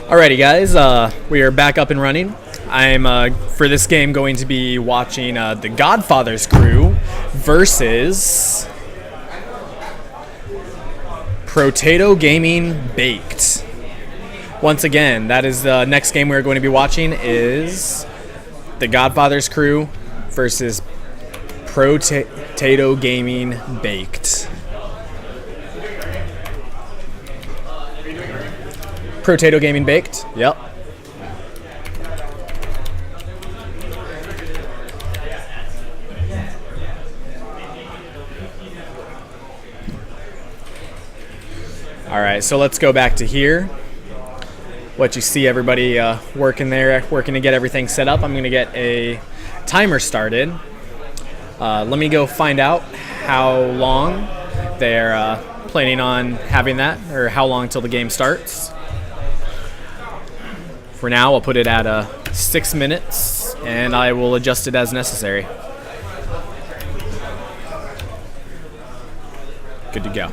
Alrighty, guys, we are back up and running. I'm, for this game, going to be watching the Godfather's crew versus Pr0tato Gaming Baked. Once again, that is the next game we're going to be watching is the Godfather's crew versus Pr0tato Gaming Baked. Pr0tato Gaming Baked. Yep. All right, so let's go back to here. What you see everybody working there, working to get everything set up. I'm going to get a timer started. Let me go find out how long they're planning on having that, or how long till the game starts. For now, I'll put it at 6 minutes, and I will adjust it as necessary. Good to go.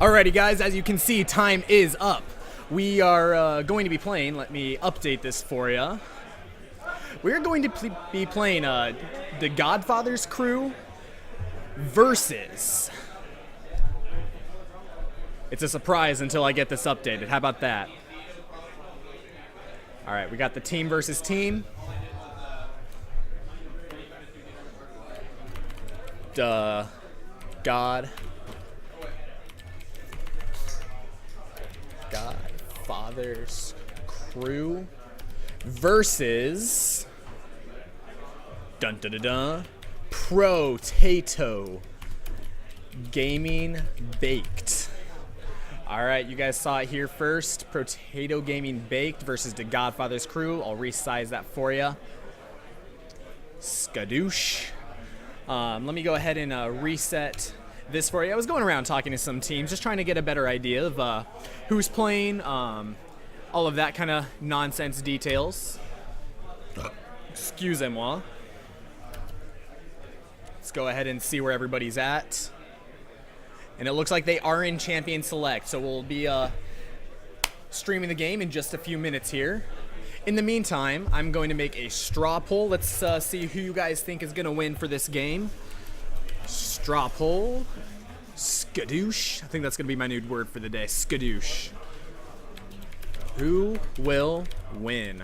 Alrighty, guys, as you can see, time is up. We are going to be playing, let me update this for you. We're going to be playing the GodFather's crew versus. It's a surprise until I get this updated. How about that? Alright, we got the team versus team. GodFather's crew versus Pr0tato Gaming Baked. Alright, you guys saw it here first. Pr0tato Gaming Baked versus the GodFather's crew. I'll resize that for you. Skadoosh. Let me go ahead and reset this for you. I was going around talking to some teams, just trying to get a better idea of who's playing, all of that kind of nonsense details. Excusez-moi. Let's go ahead and see where everybody's at. And it looks like they are in Champion Select, so we'll be streaming the game in just a few minutes here. In the meantime, I'm going to make a straw poll. Let's see who you guys think is going to win for this game. Straw poll. Skadoosh. I think that's going to be my new word for the day. Skadoosh. Who will win?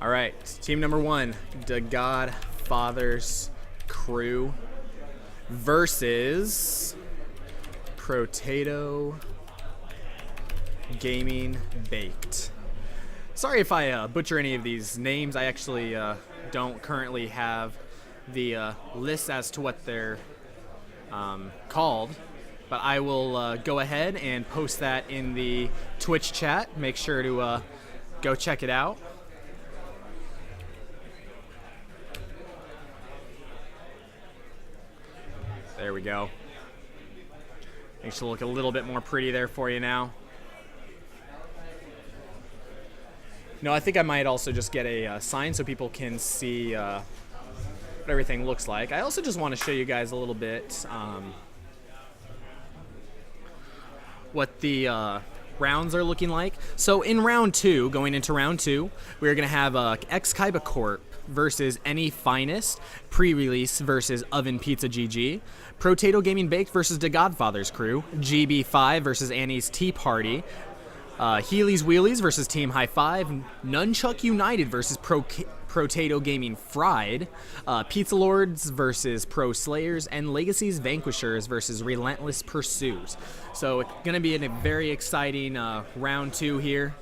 All right, team number one, the GodFather's crew versus Pr0tato Gaming Baked. Sorry if I butcher any of these names. I actually don't currently have the list as to what they're called, but I will go ahead and post that in the Twitch chat. Make sure to go check it out. There we go. Makes it look a little bit more pretty there for you now. No, I think I might also just get a sign so people can see what everything looks like. I also just want to show you guys a little bit what the rounds are looking like. So in round two, going into round two, we're going to have X-Kaiba Corp versus Any Finest, pre-release versus Oven Pizza GG, Pr0tato Gaming Baked versus the GodFather's crew, GB5 versus Annie's Tea Party, Heelys Wheelies versus Team High Five, Nunchuck United versus Pr0tato Gaming Fried, Pizza Lords versus Pro Slayers, and Legacy's Vanquishers versus Relentless Pursuit. So it's going to be a very exciting round two here.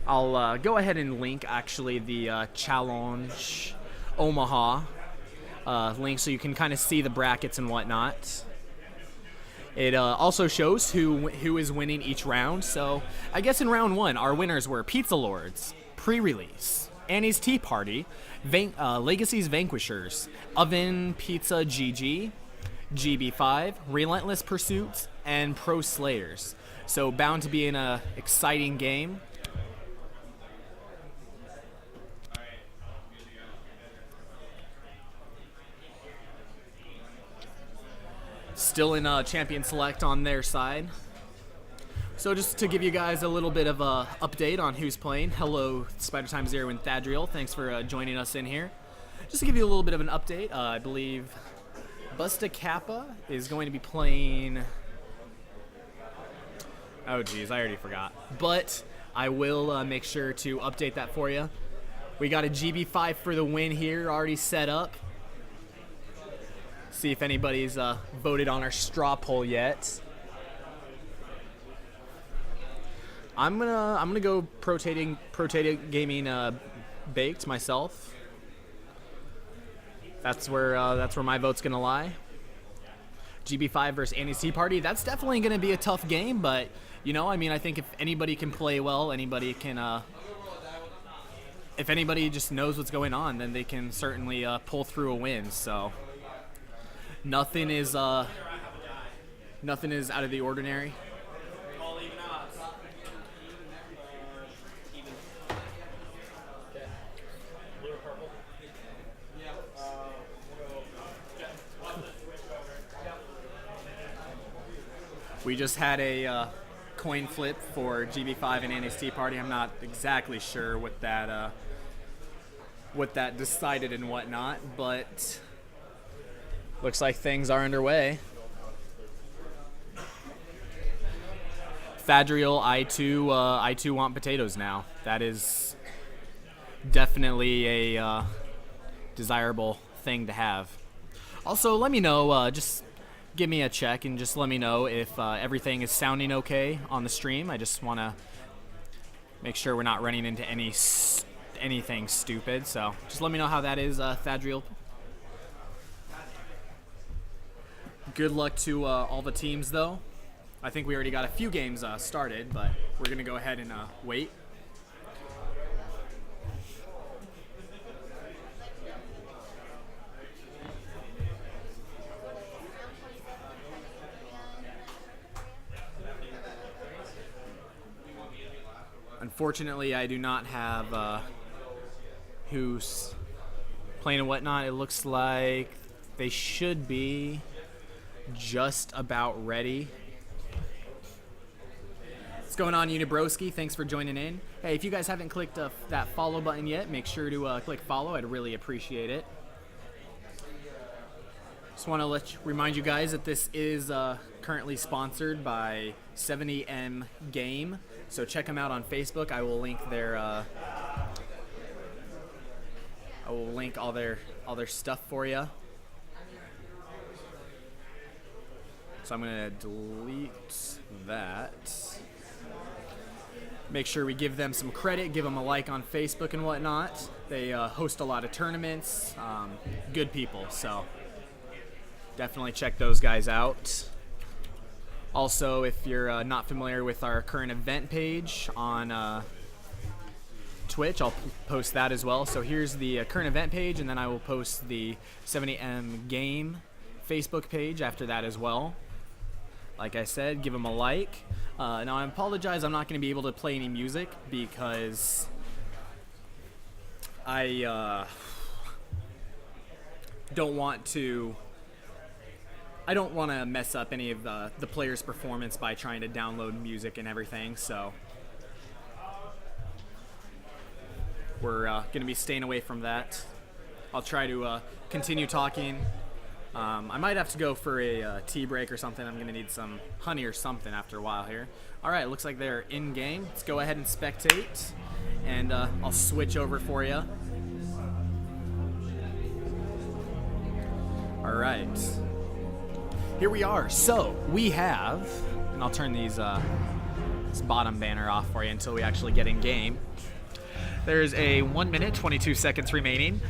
I'll go ahead and link actually the Challenge Omaha link so you can kind of see the brackets and whatnot. It also shows who is winning each round. So I guess in round one, our winners were Pizza Lords, pre-release, Annie's Tea Party, Legacy's Vanquishers, Oven Pizza GG, GB5, Relentless Pursuits, and Pro Slayers. So bound to be in a exciting game. Still in Champion Select on their side. So just to give you guys a little bit of a update on who's playing. Hello, SpiderTime0 and Thadriel. Thanks for joining us in here. Just to give you a little bit of an update, I believe Busta Kappa is going to be playing. Oh geez, I already forgot. But I will make sure to update that for you. We got a GB5 for the win here, already set up. See if anybody's voted on our straw poll yet. I'm gonna go Pr0tato Gaming Baked myself. That's where my vote's gonna lie. GB5 versus Annie's Tea Party. That's definitely gonna be a tough game, but you know, I mean, I think if anybody can play well, anybody can. If anybody just knows what's going on, then they can certainly pull through a win. So. Nothing is out of the ordinary. We just had a coin flip for GB5 and Annie's Tea Party. I'm not exactly sure what that decided and whatnot, but looks like things are underway. Fadriel, I too want potatoes now. That is definitely a desirable thing to have. Also, let me know, just give me a check and just let me know if everything is sounding okay on the stream. I just want to make sure we're not running into anything stupid. So just let me know how that is, Fadriel. Good luck to all the teams, though. I think we already got a few games started, but we're going to go ahead and wait. Unfortunately, I do not have who's playing and whatnot. It looks like they should be just about ready. What's going on, Unibroski? Thanks for joining in. Hey, if you guys haven't clicked that follow button yet, make sure to click follow. I'd really appreciate it. Just want to remind you guys that this is currently sponsored by 70M Game. So check them out on Facebook. I will link their all their stuff for you. So I'm gonna delete that. Make sure we give them some credit, give them a like on Facebook and whatnot. They host a lot of tournaments. Good people, so definitely check those guys out. Also, if you're not familiar with our current event page on Twitch, I'll post that as well. So here's the current event page, and then I will post the 70M Game Facebook page after that as well. Like I said, give them a like. Now I apologize, I'm not going to be able to play any music because I don't want to mess up any of the player's performance by trying to download music and everything, so we're going to be staying away from that. I'll try to continue talking. I might have to go for a tea break or something. I'm going to need some honey or something after a while here. All right, looks like they're in game. Let's go ahead and spectate, and I'll switch over for you. All right. Here we are. So we have, and I'll turn this bottom banner off for you until we actually get in game. There's a 1 minute, 22 seconds remaining.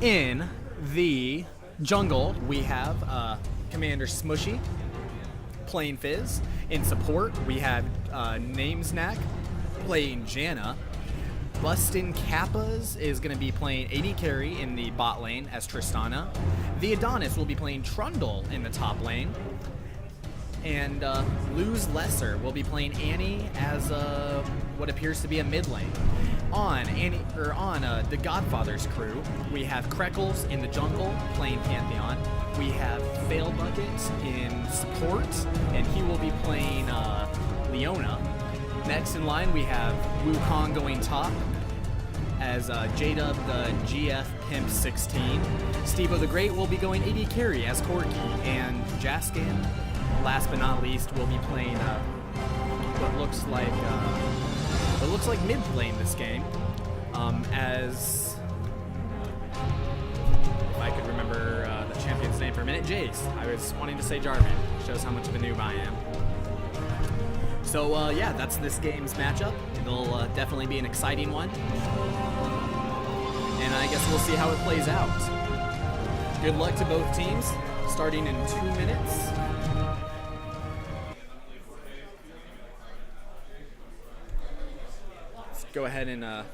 In the jungle, we have Commander Smushy playing Fizz. In support, we have Namesnack playing Janna. Bustin' Kappas is going to be playing AD Carry in the bot lane as Tristana. The Adonis will be playing Trundle in the top lane. And Luz Lesser will be playing Annie as what appears to be a mid lane. On the Godfather's crew, we have Kreckles in the jungle playing Pantheon. We have Fail Bucket in support, and he will be playing Leona. Next in line, we have Wukong going top as J-Dub the GF Pimp 16. Stevo the Great will be going AD Carry as Corki, and Jaskin, last but not least, will be playing what looks like mid lane this game, as if I could remember the champion's name for a minute, Jace. I was wanting to say Jarvan. Shows how much of a noob I am. So yeah, that's this game's matchup. It'll definitely be an exciting one, and I guess we'll see how it plays out. Good luck to both teams, starting in 2 minutes. Let's go ahead and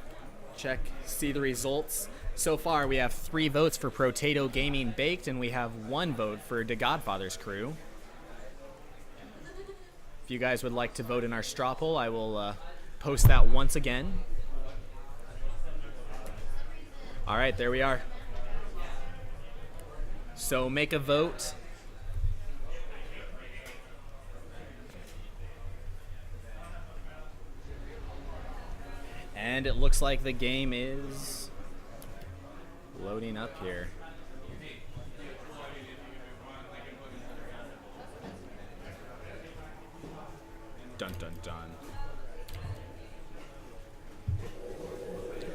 see the results. So far, we have 3 votes for Pr0tato Gaming Baked, and we have 1 vote for the Godfather's crew. If you guys would like to vote in our straw poll, I will post that once again. All right, there we are. So make a vote. And it looks like the game is loading up here. Dun dun dun.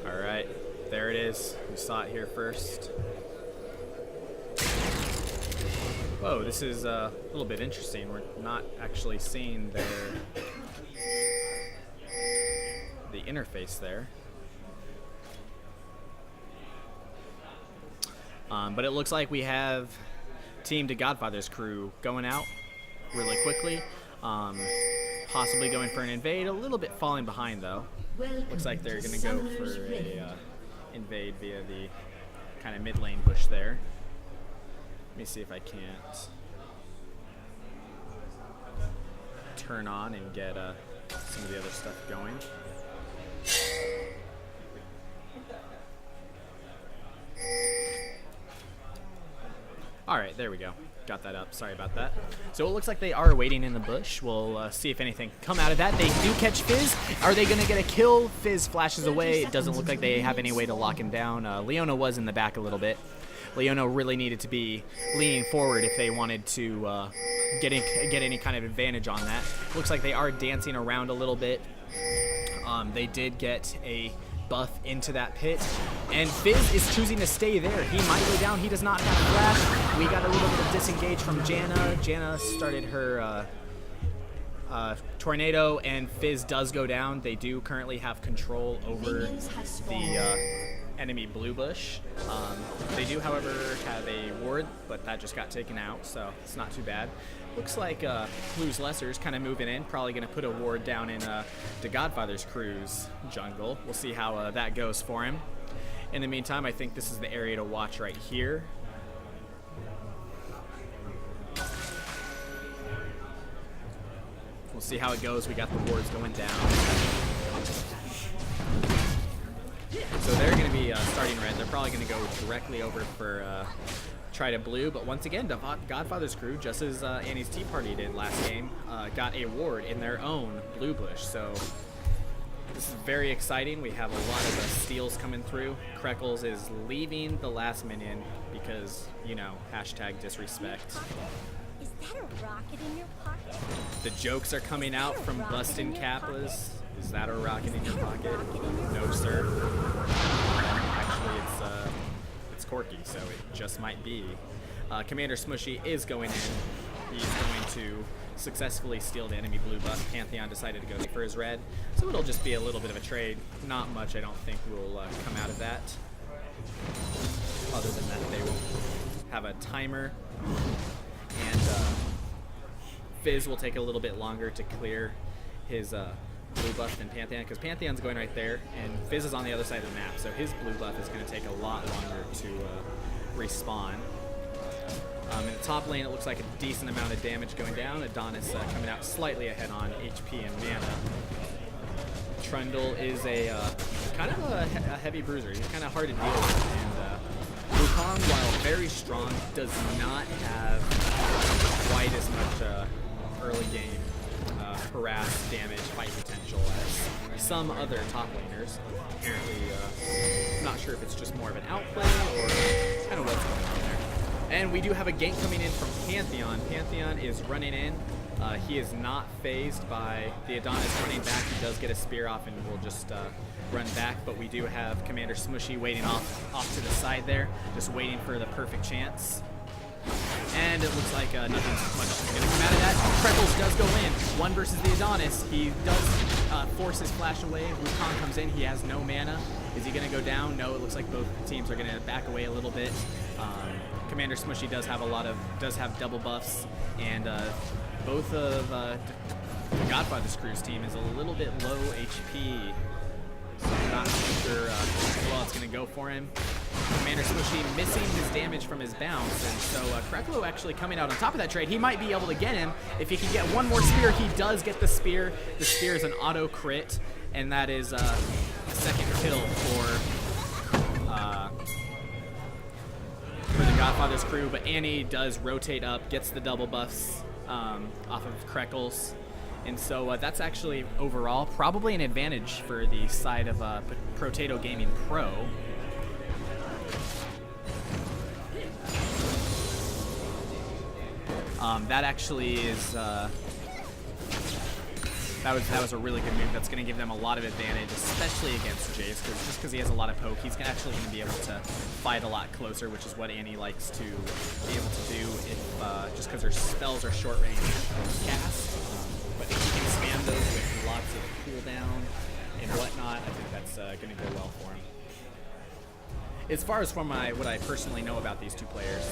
Alright, there it is. We saw it here first. Whoa, this is a little bit interesting. We're not actually seeing the interface there. But it looks like we have Team to Godfather's crew going out really quickly. Possibly going for an invade. A little bit falling behind though. Looks like they're going to go for a invade via the kind of mid lane bush there. Let me see if I can't turn on and get some of the other stuff going. Alright, there we go. Got that up. Sorry about that. So it looks like they are waiting in the bush. We'll see if anything come out of that. They do catch Fizz. Are they going to get a kill? Fizz flashes away. It doesn't look like they have any way to lock him down. Leona was in the back a little bit. Leona really needed to be leaning forward if they wanted to get any kind of advantage on that. Looks like they are dancing around a little bit. They did get a buff into that pit, and Fizz is choosing to stay there. He might go down. He does not have a flash. We got a little bit of disengage from Janna. Janna started her tornado, and Fizz does go down. They do currently have control over the enemy blue bush. They do, however, have a ward, but that just got taken out, so it's not too bad. Looks like Blue's Lesser's kind of moving in, probably going to put a ward down in the Godfather's crew's jungle. We'll see how that goes for him. In the meantime, I think this is the area to watch right here. We'll see how it goes. We got the wards going down. So they're going to be starting red. They're probably going to go directly over for try to blue, but once again, the Godfather's crew, just as Annie's Tea Party did last game, got a ward in their own blue bush. So this is very exciting. We have a lot of steals coming through. Kreckles is leaving the last minion because, you know, hashtag disrespect. Is that a rocket in your pocket? The jokes are coming out from Bustin' Kappas. Is that a rocket in your pocket? No, sir. Actually, it's Corky, so it just might be. Commander Smushy is going in. He's going to successfully steal the enemy blue buff. Pantheon decided to go for his red, so it'll just be a little bit of a trade. Not much, I don't think, will come out of that. Other than that, they will have a timer, and Fizz will take a little bit longer to clear his blue buff than Pantheon, because Pantheon's going right there, and Fizz is on the other side of the map, so his blue buff is going to take a lot longer to respawn. In the top lane, it looks like a decent amount of damage going down. Adonis coming out slightly ahead on HP and mana. Trundle is a kind of a heavy bruiser. He's kind of hard to deal with, and Wukong, while very strong, does not have quite as much early game harass, damage, fight potential as some other top laners. Apparently, I'm not sure if it's just more of an outplay or kind of what's going on there. And we do have a gank coming in from Pantheon. Pantheon is running in. He is not phased by the Adonis running back. He does get a spear off and will just run back, but we do have Commander Smushy waiting off to the side there, just waiting for the perfect chance. And it looks like nothing's much going to come out of that. Kreckles does go in. One versus the Adonis. He does force his flash away. Wukong comes in. He has no mana. Is he going to go down? No, it looks like both teams are going to back away a little bit. Commander Smushy does have double buffs, and both of the Godfather's crew's team is a little bit low HP. So I'm not sure how well it's going to go for him. Commander Smushy missing his damage from his bounce, and so Kreklo actually coming out on top of that trade. He might be able to get him. If he can get one more spear, he does get the spear. The spear is an auto crit, and that is a second kill for the Godfather's crew. But Annie does rotate up, gets the double buffs off of Kreckles, And so that's actually overall probably an advantage for the side of Pr0tato Gaming Pro. That actually is that was a really good move. That's going to give them a lot of advantage, especially against Jace, just because he has a lot of poke, he's actually going to be able to fight a lot closer, which is what Annie likes to be able to do if just because her spells are short range casts. But if he can spam those with lots of cooldown and whatnot, I think that's going to go well for him. As far as for what I personally know about these two players,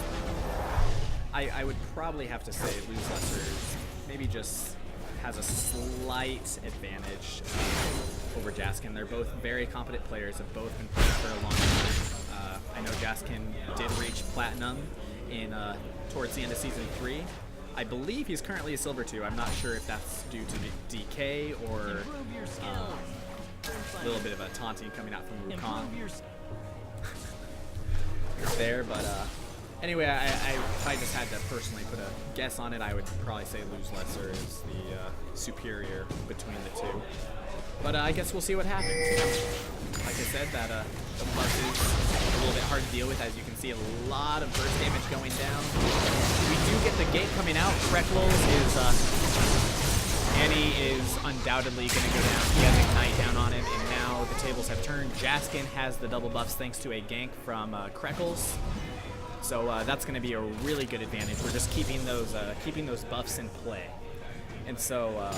I would probably have to say Lose Lesser maybe just has a slight advantage over Jaskin. They're both very competent players, have both been playing for a long time. I know Jaskin did reach Platinum in towards the end of Season 3. I believe he's currently a Silver 2. I'm not sure if that's due to the DK or a little bit of a taunting coming out from Wukong there, but anyway, if I just had to personally put a guess on it, I would probably say Lose Lesser is the superior between the two. But I guess we'll see what happens. Like I said, that the buff is a little bit hard to deal with. As you can see, a lot of burst damage going down. We do get the gate coming out. Kreckles is Annie is undoubtedly going to go down. He has Ignite down on him, and now the tables have turned. Jaskin has the double buffs thanks to a gank from Kreckles. So that's going to be a really good advantage. We're just keeping those buffs in play. And so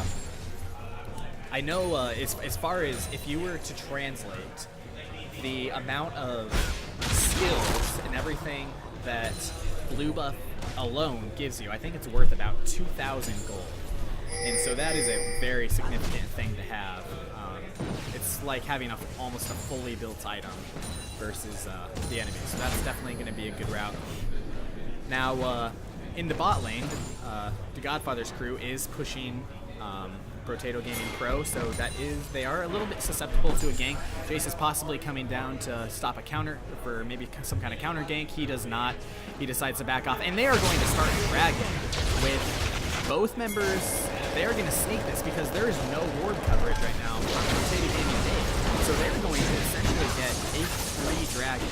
I know as far as if you were to translate the amount of skills and everything that blue buff alone gives you, I think it's worth about 2,000 gold. And so that is a very significant thing to have. It's like having almost a fully built item versus the enemy. So that's definitely going to be a good route. Now, in the bot lane, the GodFather's crew is pushing Pr0tato Gaming Pro, so they are a little bit susceptible to a gank. Jace is possibly coming down to stop a counter for maybe some kind of counter gank. He does not. He decides to back off, and they are going to start dragging with both members. They are going to sneak this because there is no ward coverage right now from Pr0tato Gaming A. So they're going to essentially get a free dragon.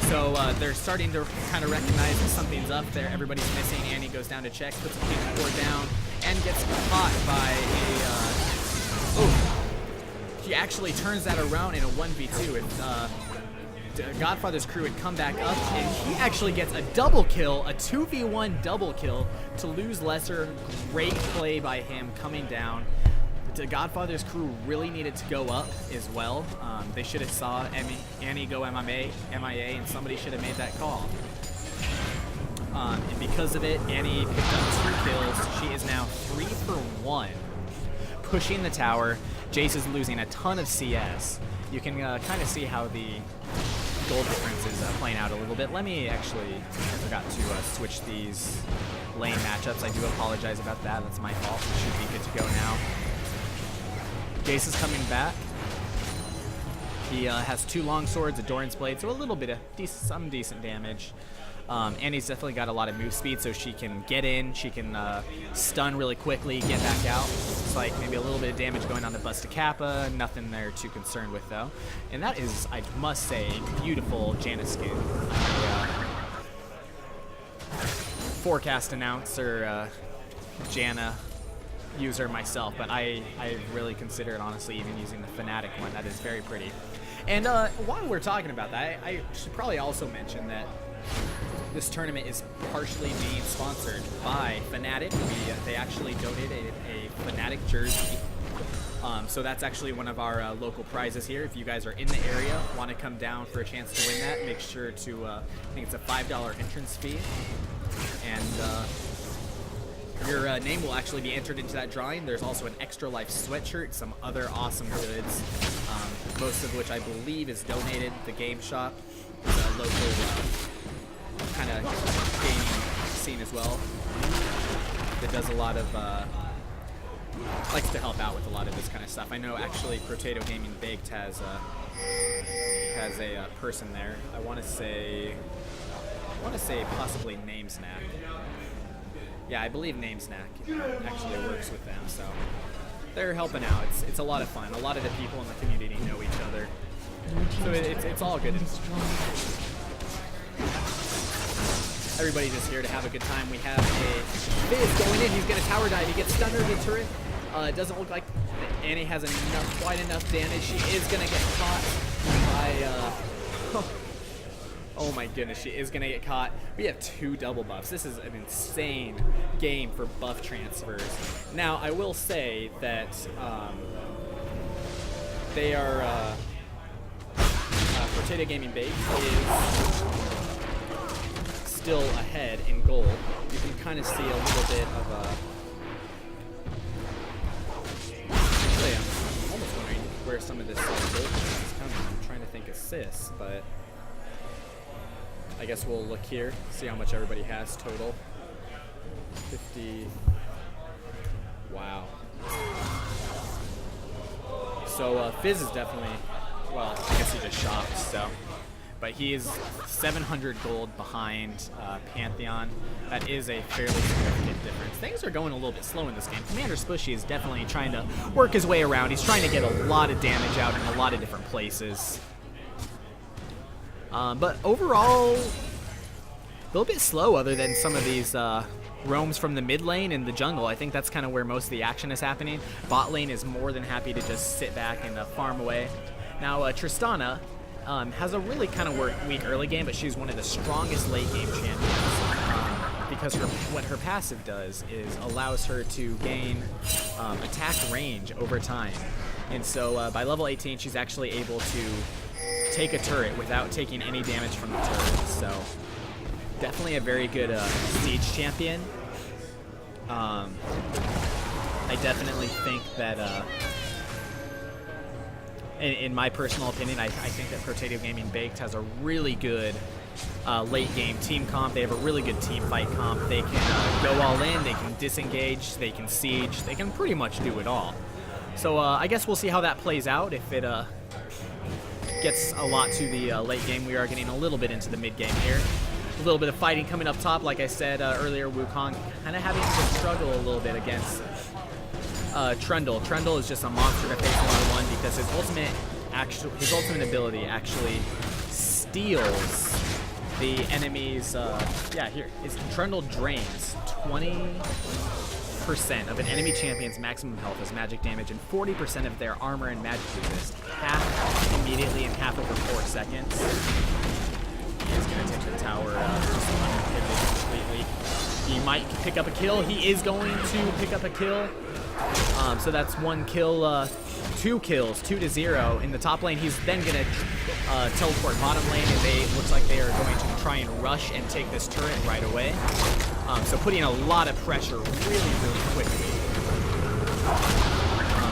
So they're starting to kind of recognize that something's up there. Everybody's missing. Annie goes down to check, puts a king ward down, and gets caught by a... He actually turns that around in a 1v2. If GodFather's crew had come back up, and he actually gets a double kill, a 2v1 double kill to Lose Lesser. Great play by him coming down. The GodFather's crew really needed to go up as well. They should have saw Annie go MIA, and somebody should have made that call. And because of it, Annie picked up 2 kills. She is now 3 for 1, pushing the tower. Jace is losing a ton of CS. You can kind of see how the gold difference is playing out a little bit. Let me actually, I forgot to switch these lane matchups. I do apologize about that. That's my fault. We should be good to go now. Jace is coming back. He has 2 long swords, a Doran's Blade, so a little bit of some decent damage. Annie's definitely got a lot of move speed, so she can get in, she can stun really quickly, get back out. It's like maybe a little bit of damage going on to Busta Kappa, nothing they're too concerned with though. And that is, I must say, a beautiful Janna skin. Forecast announcer, Janna user myself, but I really consider it, honestly, even using the Fnatic one. That is very pretty. And while we're talking about that, I should probably also mention that this tournament is partially being sponsored by Fnatic. They actually donated a Fnatic jersey. So that's actually one of our local prizes here. If you guys are in the area, want to come down for a chance to win that, make sure to, I think it's a $5 entrance fee. And your name will actually be entered into that drawing. There's also an Extra Life sweatshirt, some other awesome goods, most of which I believe is donated. The game shop is a local kind of gaming scene as well that does a lot of, likes to help out with a lot of this kind of stuff. I know actually Pr0tato Gaming Baked has a person there. I want to say possibly Namesnack. Yeah, I believe Namesnack actually works with them, so they're helping out. It's a lot of fun. A lot of the people in the community know each other, so it's all good. Everybody just here to have a good time. We have a Fizz going in. He's gonna tower dive. He gets stunned under the turret. It doesn't look like Annie has quite enough damage. She is gonna get caught by. Oh my goodness, she is gonna get caught. We have 2 double buffs. This is an insane game for buff transfers. Now, I will say that they are Pr0tato Gaming Bake is still ahead in gold. You can kind of see a little bit of a. Actually, I'm almost wondering where some of this gold is coming from. I'm trying to think assists, but. I guess we'll look here, see how much everybody has total. 50. Wow. So Fizz is definitely, well, I guess he just shopped, so. But he is 700 gold behind Pantheon. That is a fairly significant difference. Things are going a little bit slow in this game. Commander Spushy is definitely trying to work his way around. He's trying to get a lot of damage out in a lot of different places. But overall, a little bit slow other than some of these roams from the mid lane and the jungle. I think that's kind of where most of the action is happening. Bot lane is more than happy to just sit back and farm away. Now, Tristana has a really kind of weak early game, but she's one of the strongest late game champions because what her passive does is allows her to gain attack range over time. And so by level 18, she's actually able to take a turret without taking any damage from the turret. So definitely a very good siege champion. I definitely think that, in my personal opinion, I think that Pr0tato Gaming Baked has a really good late game team comp. They have a really good team fight comp. They can go all in, they can disengage, they can siege, they can pretty much do it all. So I guess we'll see how that plays out. If it gets a lot to the late game, we are getting a little bit into the mid game here. A little bit of fighting coming up top. Like I said earlier, Wukong kind of having to struggle a little bit against Trundle. Trundle is just a monster to face one-on-one because his ultimate ability actually steals the enemy's. Yeah, here his Trundle drains 20% of an enemy champion's maximum health as magic damage and 40% of their armor and magic resist, half immediately and half over 4 seconds. He is going to take the tower just uninhibited completely. He might pick up a kill. He is going to pick up a kill. So that's 1 kill, 2 kills, 2-0 in the top lane. He's then going to teleport bottom lane, and looks like they are going to try and rush and take this turret right away. So putting a lot of pressure really, really quickly.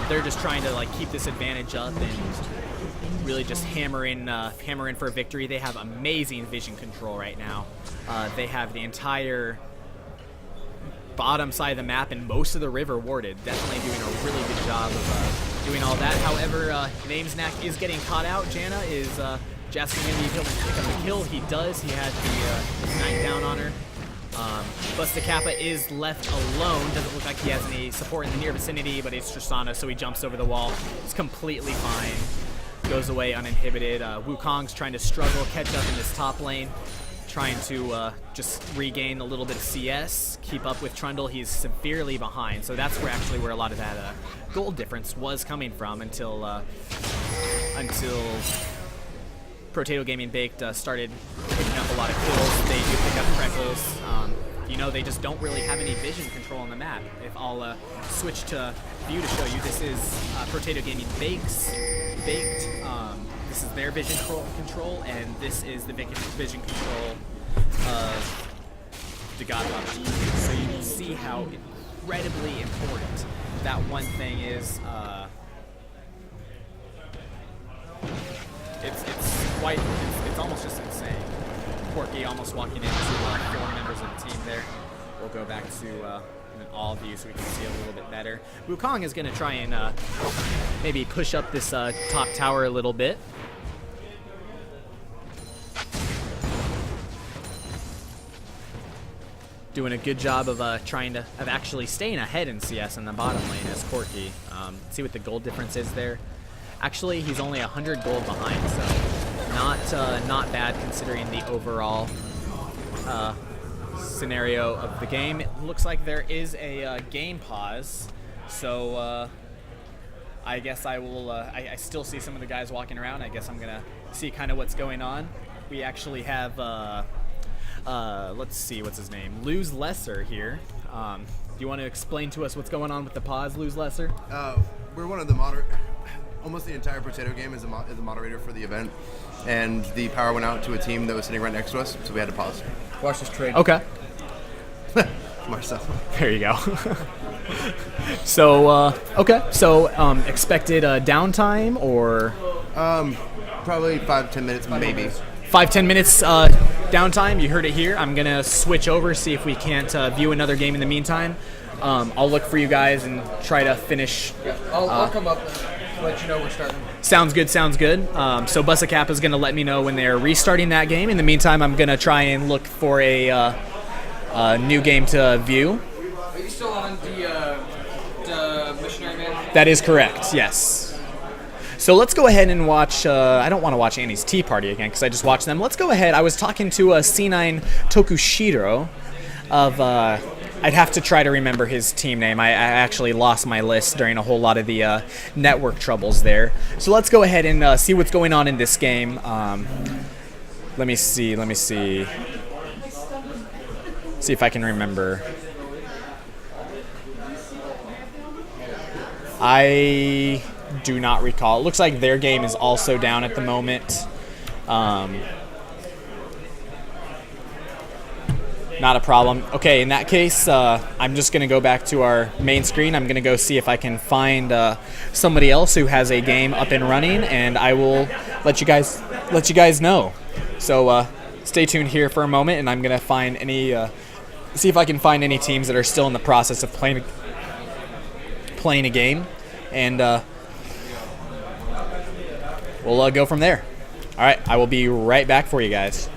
They're just trying to like keep this advantage up and really just hammer in for a victory. They have amazing vision control right now. They have the entire bottom side of the map and most of the river warded. Definitely doing a really good job of doing all that. However, Namesnack is getting caught out. Janna is just going to be able to pick up a kill. He does. He had the Ignite down on her. Pr0tato is left alone. Doesn't look like he has any support in the near vicinity, but it's Tristana, so he jumps over the wall. It's completely fine. Goes away uninhibited. Wukong's trying to struggle, catch up in this top lane. Trying to just regain a little bit of CS, keep up with Trundle. He's severely behind, so that's where a lot of that gold difference was coming from until Pr0tato Gaming Baked started picking up a lot of kills. They do pick up Freckles. You know, they just don't really have any vision control on the map. If I'll switch to view to show you, this is Pr0tato Gaming Baked. This is their vision control, and this is the vision control of the GodFather's. So you can see how incredibly important that one thing is. It's almost just insane. Porky almost walking into 4 members of the team there. We'll go back to an all view so we can see a little bit better. Wukong is going to try and maybe push up this top tower a little bit. doing a good job of actually staying ahead in CS in the bottom lane as Corky. See what the gold difference is there. Actually, he's only 100 gold behind, so not bad considering the overall scenario of the game. It looks like there is a game pause, so I guess I will. I still see some of the guys walking around. I guess I'm gonna see kind of what's going on. We actually have let's see, what's his name? Lose Lesser here. Do you want to explain to us what's going on with the pause, Lose Lesser? We're one of the almost the entire Pr0tato game is the moderator for the event, and the power went out to a team that was sitting right next to us, so we had to pause. Watch this trade. Okay. Marcel. There you go. So, okay. So, expected downtime or? Probably 5-10 minutes, maybe. 5-10 minutes downtime. You heard it here. I'm gonna switch over, see if we can't view another game in the meantime. I'll look for you guys and try to finish. Yeah, I'll come up and let you know we're starting. Sounds good. Sounds good. So Bussa Kappa is gonna let me know when they're restarting that game. In the meantime, I'm gonna try and look for a new game to view. Are you still on the Missionary Man? That is correct. Yes. So let's go ahead and watch. I don't want to watch Annie's Tea Party again because I just watched them. Let's go ahead. I was talking to C9 Tokushiro of. I'd have to try to remember his team name. I actually lost my list during a whole lot of the network troubles there. So let's go ahead and see what's going on in this game. Let me see. See if I can remember. I do not recall. It looks like their game is also down at the moment. Not a problem. Okay, in that case, I'm just going to go back to our main screen. I'm going to go see if I can find somebody else who has a game up and running, and I will let you guys know. So stay tuned here for a moment, and I'm going to find see if I can find any teams that are still in the process of playing a game, and we'll go from there. All right, I will be right back for you guys.